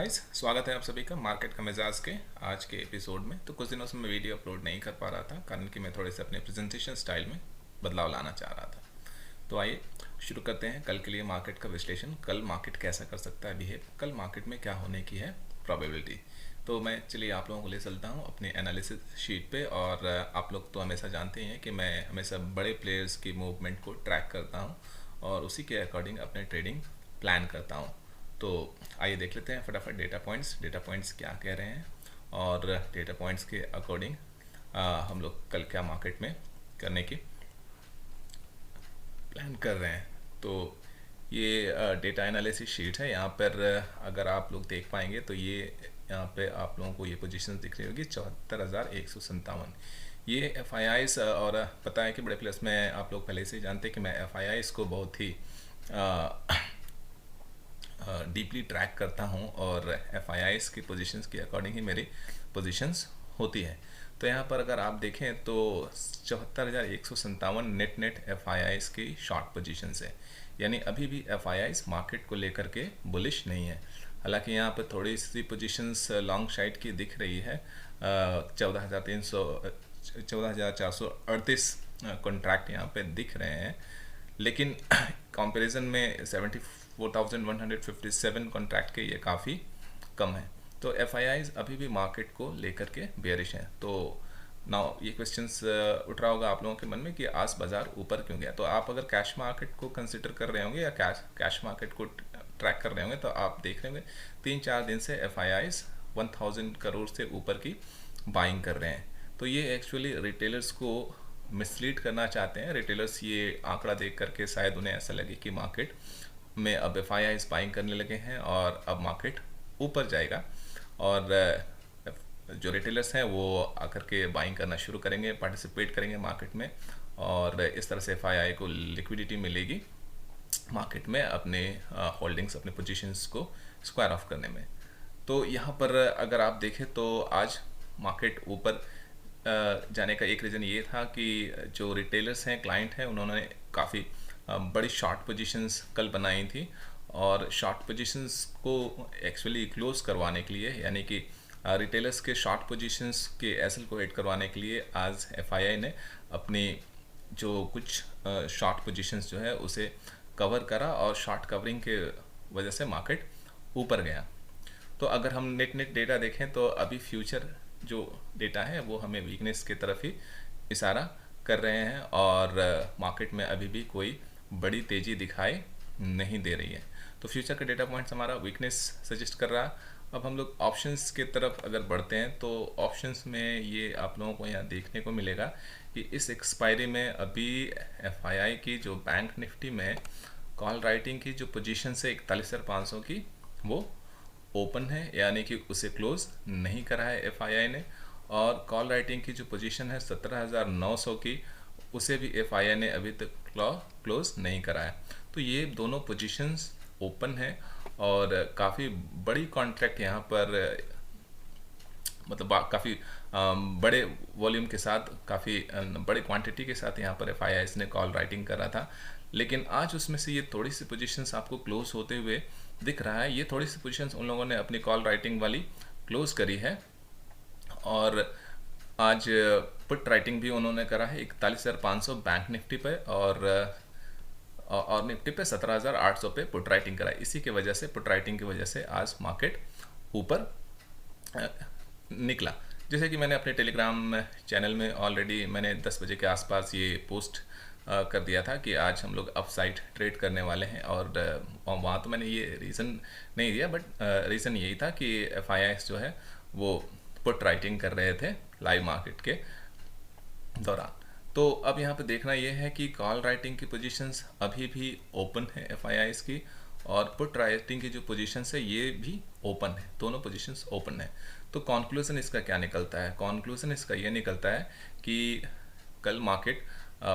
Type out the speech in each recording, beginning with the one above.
Guys, स्वागत है आप सभी का मार्केट का मिजाज के आज के एपिसोड में। तो कुछ दिनों से मैं वीडियो अपलोड नहीं कर पा रहा था, कारण कि मैं थोड़े से अपने प्रेजेंटेशन स्टाइल में बदलाव लाना चाह रहा था। तो आइए शुरू करते हैं कल के लिए मार्केट का विश्लेषण। कल मार्केट कैसा कर सकता है बिहेव, कल मार्केट में क्या होने की है प्रोबेबिलिटी। तो मैं चलिए आप लोगों को ले चलता हूँ अपने एनालिसिस शीट पे। और आप लोग तो हमेशा जानते हैं कि मैं हमेशा बड़े प्लेयर्स की मूवमेंट को ट्रैक करता हूँ और उसी के अकॉर्डिंग अपने ट्रेडिंग प्लान करता हूँ। तो आइए देख लेते हैं फटाफट डेटा पॉइंट्स क्या कह रहे हैं और डेटा पॉइंट्स के अकॉर्डिंग हम लोग कल क्या मार्केट में करने की प्लान कर रहे हैं। तो ये डेटा एनालिसिस शीट है। यहाँ पर अगर आप लोग देख पाएंगे तो ये यहाँ पे आप लोगों को ये पोजीशन दिख रही होगी 74,157। ये एफ आई आईज, और पता है कि बड़े प्लस में आप लोग पहले से ही जानते हैं कि मैं एफ आई आईज को बहुत ही डीपली ट्रैक करता हूं और एफ आई आईज की पोजीशंस के अकॉर्डिंग ही मेरी पोजीशंस होती है। तो यहाँ पर अगर आप देखें तो 74,157 नेट एफ आई आईज की शॉर्ट पोजीशंस है, यानी अभी भी एफ आई आईज मार्केट को लेकर के बुलिश नहीं है। हालांकि यहाँ पर थोड़ी सी पोजीशंस लॉन्ग साइड की दिख रही है। 14,438 कॉन्ट्रैक्ट यहाँ पे दिख रहे हैं, लेकिन कंपैरिजन में 74,157 कॉन्ट्रैक्ट के ये काफ़ी कम है। तो एफ आई आईज अभी भी मार्केट को लेकर के बेयरिश हैं। तो नाउ ये क्वेश्चंस उठ रहा होगा आप लोगों के मन में कि आज बाजार ऊपर क्यों गया। तो आप अगर कैश मार्केट को कंसिडर कर रहे होंगे या कैश मार्केट को ट्रैक कर रहे होंगे तो आप देख रहे होंगे 3-4 दिन से एफ आई आईज 1000 करोड़ से ऊपर की बाइंग कर रहे हैं। तो ये एक्चुअली रिटेलर्स को मिसलीड करना चाहते हैं। रिटेलर्स ये आंकड़ा देख करके शायद उन्हें ऐसा लगे कि मार्केट में अब एफ आई आईज बाइंग करने लगे हैं और अब मार्केट ऊपर जाएगा, और जो रिटेलर्स हैं वो आकर के बाइंग करना शुरू करेंगे, पार्टिसिपेट करेंगे मार्केट में, और इस तरह से एफ आई आई को लिक्विडिटी मिलेगी मार्केट में अपने होल्डिंग्स, अपने पोजीशंस को स्क्वायर ऑफ करने में। तो यहाँ पर अगर आप देखें तो आज मार्केट ऊपर जाने का एक रीज़न ये था कि जो रिटेलर्स हैं, क्लाइंट हैं, उन्होंने काफ़ी बड़ी शॉर्ट पोजीशंस कल बनाई थी, और शॉर्ट पोजीशंस को एक्चुअली क्लोज करवाने के लिए, यानी कि रिटेलर्स के शॉर्ट पोजीशंस के एसएल को हिट करवाने के लिए आज एफआईआई ने अपनी जो कुछ शॉर्ट पोजीशंस जो है उसे कवर करा, और शॉर्ट कवरिंग के वजह से मार्केट ऊपर गया। तो अगर हम नेट डेटा देखें तो अभी फ्यूचर जो डेटा है वो हमें वीकनेस की तरफ ही इशारा कर रहे हैं, और मार्केट में अभी भी कोई बड़ी तेज़ी दिखाई नहीं दे रही है। तो फ्यूचर का डेटा पॉइंट्स हमारा वीकनेस सजेस्ट कर रहा है। अब हम लोग ऑप्शंस की तरफ अगर बढ़ते हैं तो ऑप्शंस में ये आप लोगों को यहाँ देखने को मिलेगा कि इस एक्सपायरी में अभी एफआईआई की जो बैंक निफ्टी में कॉल राइटिंग की जो पोजीशन है 41,500 की, वो ओपन है, यानी कि उसे क्लोज नहीं करा है एफआईआई ने। और कॉल राइटिंग की जो पोजीशन है 17,900 की, उसे भी एफआईआई ने अभी तक क्लोज नहीं करा है। तो ये दोनों पोजीशंस ओपन है, और काफ़ी बड़ी कॉन्ट्रैक्ट यहाँ पर, मतलब काफ़ी बड़े वॉल्यूम के साथ, काफ़ी बड़े क्वांटिटी के साथ यहाँ पर एफआईआई ने कॉल राइटिंग करा था। लेकिन आज उसमें से ये थोड़ी सी पोजीशंस आपको क्लोज होते हुए दिख रहा है। ये थोड़ी सी पोजीशंस उन लोगों ने अपनी कॉल राइटिंग वाली क्लोज करी है, और आज पुट राइटिंग भी उन्होंने करा है 41,500 बैंक निफ्टी पे, और निफ्टी पे 17,800 पे पुट राइटिंग करा है। इसी के वजह से, पुट राइटिंग की वजह से आज मार्केट ऊपर निकला। जैसे कि मैंने अपने टेलीग्राम चैनल में ऑलरेडी मैंने 10 बजे के आसपास ये पोस्ट कर दिया था कि आज हम लोग अपसाइड ट्रेड करने वाले हैं, और वहाँ तो मैंने ये रीज़न नहीं दिया, बट रीज़न यही था कि एफआईआईस जो है वो पुट राइटिंग कर रहे थे लाइव मार्केट के दौरान। तो अब यहाँ पे देखना ये है कि कॉल राइटिंग की पोजीशंस अभी भी ओपन है एफआईआईस की, और पुट राइटिंग की जो पोजीशंस है ये भी ओपन है, दोनों पोजीशंस ओपन है। तो कॉन्क्लूजन इसका क्या निकलता है? कॉन्क्लूजन इसका ये निकलता है कि कल मार्केट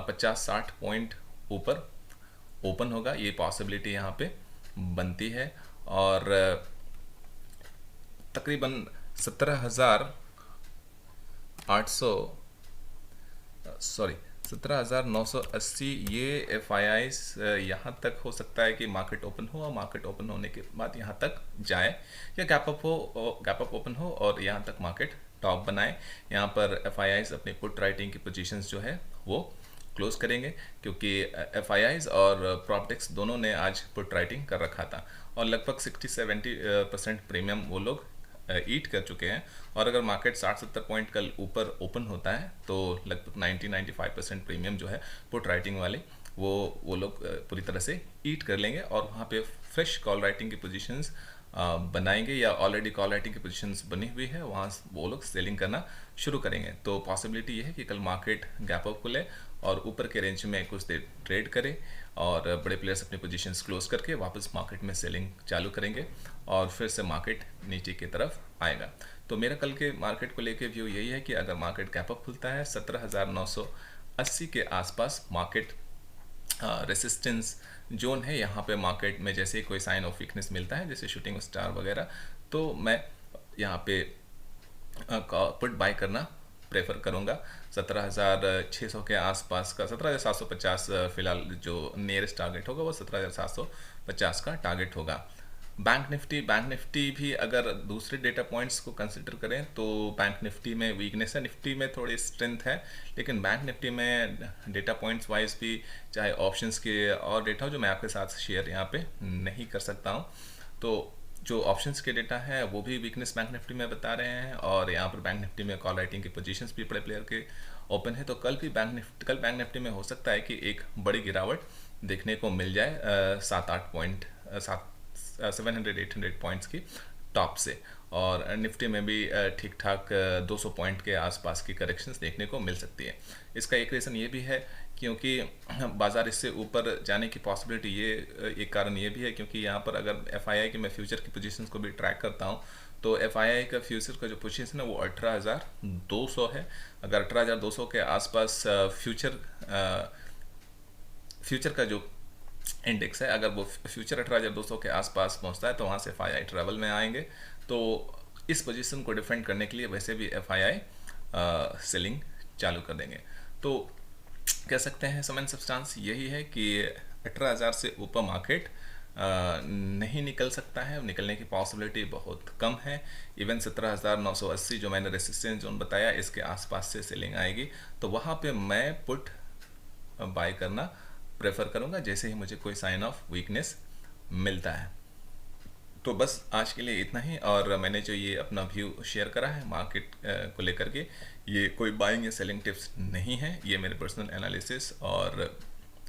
50-60 पॉइंट ऊपर ओपन होगा, ये पॉसिबिलिटी यहाँ पे बनती है, और तकरीबन 17,800 17,980 ये एफ आई आईज यहाँ तक हो सकता है कि मार्केट ओपन हो और मार्केट ओपन होने के बाद यहाँ तक जाए, या गैप अप ओपन हो और यहाँ तक मार्केट टॉप बनाए। यहाँ पर एफ आई आईज अपनी पुट राइटिंग की पोजीशंस जो है वो क्लोज करेंगे, क्योंकि एफ आई आईज और प्रॉपटेक्स दोनों ने आज पुट राइटिंग कर रखा था और लगभग 60-70% प्रीमियम वो लोग ईट कर चुके हैं। और अगर मार्केट 60-70 पॉइंट कल ऊपर ओपन होता है तो लगभग 90-95% प्रीमियम जो है पुट राइटिंग वाले वो लोग पूरी तरह से ईट कर लेंगे और वहाँ पे फ्रेश कॉल राइटिंग की पोजीशंस बनाएंगे, या ऑलरेडी कॉल राइटिंग की पोजीशंस बनी हुई है वहाँ वो लोग सेलिंग करना शुरू करेंगे। तो पॉसिबिलिटी ये है कि कल मार्केट गैप अप खुले और ऊपर के रेंज में कुछ देर ट्रेड करे और बड़े प्लेयर्स अपनी पोजीशंस क्लोज करके वापस मार्केट में सेलिंग चालू करेंगे और फिर से मार्केट नीचे की तरफ आएगा। तो मेरा कल के मार्केट को लेके व्यू यही है कि अगर मार्केट गैप अप खुलता है 17,980 के आसपास मार्केट रेसिस्टेंस जोन है। यहाँ पे मार्केट में जैसे कोई साइन ऑफ वीकनेस मिलता है जैसे शूटिंग स्टार वगैरह, तो मैं यहाँ पे पुट बाय करना प्रेफर करूँगा। 17,600 के आसपास का 17,750 फिलहाल जो नियरेस्ट टारगेट होगा वो 17,750 का टारगेट होगा। बैंक निफ्टी भी अगर दूसरे डेटा पॉइंट्स को कंसिडर करें तो बैंक निफ्टी में वीकनेस है, निफ्टी में थोड़ी स्ट्रेंथ है, लेकिन बैंक निफ्टी में डेटा पॉइंट्स वाइज भी चाहे ऑप्शंस के और डेटा हो जो मैं आपके साथ शेयर यहाँ पे नहीं कर सकता हूँ, तो जो ऑप्शंस के डेटा है वो भी वीकनेस बैंक निफ्टी में बता रहे हैं और यहाँ पर बैंक निफ्टी में कॉल राइटिंग की पोजीशंस भी बड़े प्लेयर के ओपन है। तो कल बैंक निफ्टी में हो सकता है कि एक बड़ी गिरावट देखने को मिल जाए 700-800 पॉइंट्स की टॉप से, और निफ्टी में भी ठीक ठाक 200 पॉइंट के आसपास की करेक्शंस देखने को मिल सकती है। इसका एक रीज़न ये भी है क्योंकि बाज़ार इससे ऊपर जाने की पॉसिबिलिटी एक कारण ये भी है क्योंकि यहाँ पर अगर एफ आई आई की मैं फ्यूचर की पोजीशंस को भी ट्रैक करता हूँ तो एफ आई आई का फ्यूचर का जो पोजीशन है वो 18,200 है। अगर 18,200 के आसपास फ्यूचर का जो इंडेक्स है अगर वो फ्यूचर 18,200 के आसपास पहुंचता है तो वहाँ से एफ आई आई ट्रेवल में आएंगे। तो इस पोजीशन को डिफेंड करने के लिए वैसे भी एफ आई आई सेलिंग चालू कर देंगे। तो कह सकते हैं सम एंड सब्सटेंस यही है कि 18,000 से ऊपर मार्केट नहीं निकल सकता है, निकलने की पॉसिबिलिटी बहुत कम है। इवन 17,980 जो मैंने रेसिस्टेंस जोन बताया इसके आसपास से सेलिंग आएगी, तो वहाँ पे मैं पुट बाय करना प्रेफर करूँगा जैसे ही मुझे कोई साइन ऑफ वीकनेस मिलता है। तो बस आज के लिए इतना ही, और मैंने जो ये अपना व्यू शेयर करा है मार्केट को लेकर के, ये कोई बाइंग या सेलिंग टिप्स नहीं है, ये मेरे पर्सनल एनालिसिस और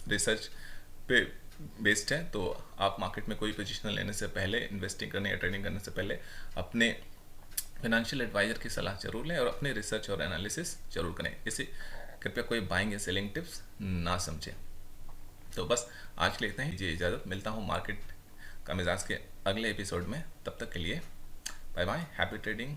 रिसर्च पे बेस्ड है। तो आप मार्केट में कोई पोजीशन लेने से पहले, इन्वेस्टिंग करने या ट्रेडिंग करने से पहले अपने फाइनेंशियल एडवाइजर की सलाह जरूर लें और अपने रिसर्च और एनालिसिस जरूर करें। इसे कृपया कोई बाइंग या सेलिंग टिप्स ना समझें। तो बस आज के लिए इतना ही, जी इजाज़त, मिलता हूँ मार्केट का मिजाज के अगले एपिसोड में। तब तक के लिए बाय बाय, हैप्पी ट्रेडिंग।